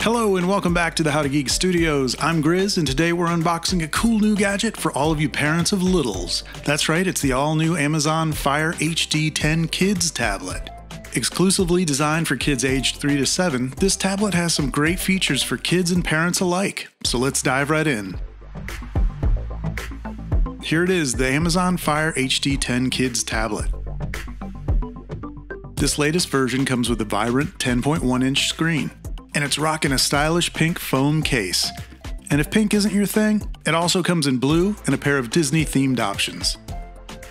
Hello and welcome back to the How to Geek Studios. I'm Grizz and today we're unboxing a cool new gadget for all of you parents of littles. That's right, it's the all-new Amazon Fire HD 10 Kids tablet. Exclusively designed for kids aged 3 to 7, this tablet has some great features for kids and parents alike. So let's dive right in. Here it is, the Amazon Fire HD 10 Kids tablet. This latest version comes with a vibrant 10.1-inch screen, and it's rocking a stylish pink foam case. And if pink isn't your thing, it also comes in blue and a pair of Disney-themed options.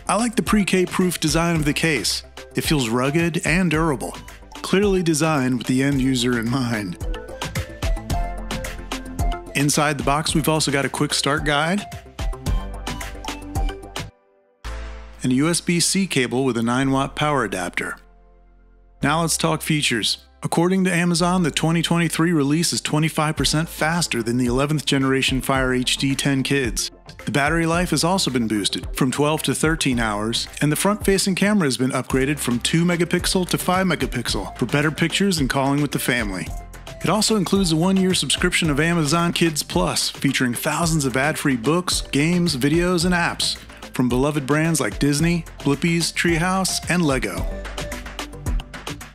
I like the pre-K proof design of the case. It feels rugged and durable, clearly designed with the end user in mind. Inside the box, we've also got a quick start guide and a USB-C cable with a 9-watt power adapter. Now let's talk features. According to Amazon, the 2023 release is 25% faster than the 11th generation Fire HD 10 Kids. The battery life has also been boosted from 12 to 13 hours, and the front-facing camera has been upgraded from 2 megapixel to 5 megapixel for better pictures and calling with the family. It also includes a 1-year subscription of Amazon Kids Plus, featuring thousands of ad-free books, games, videos, and apps from beloved brands like Disney, Blippi's, Treehouse, and Lego.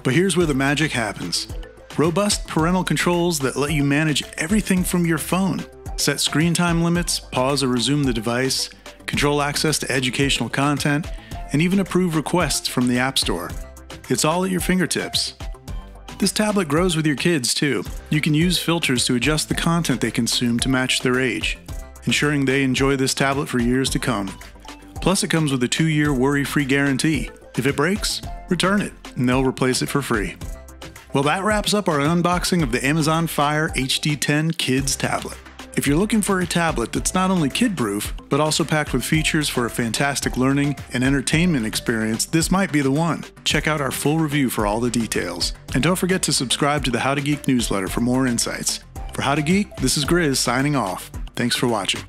But here's where the magic happens. Robust parental controls that let you manage everything from your phone. Set screen time limits, pause or resume the device, control access to educational content, and even approve requests from the App Store. It's all at your fingertips. This tablet grows with your kids too. You can use filters to adjust the content they consume to match their age, ensuring they enjoy this tablet for years to come. Plus, it comes with a 2-year worry-free guarantee. If it breaks, return it, and they'll replace it for free. Well, that wraps up our unboxing of the Amazon Fire HD 10 Kids tablet. If you're looking for a tablet that's not only kid-proof, but also packed with features for a fantastic learning and entertainment experience, this might be the one. Check out our full review for all the details. And don't forget to subscribe to the How to Geek newsletter for more insights. For How to Geek, this is Grizz signing off. Thanks for watching.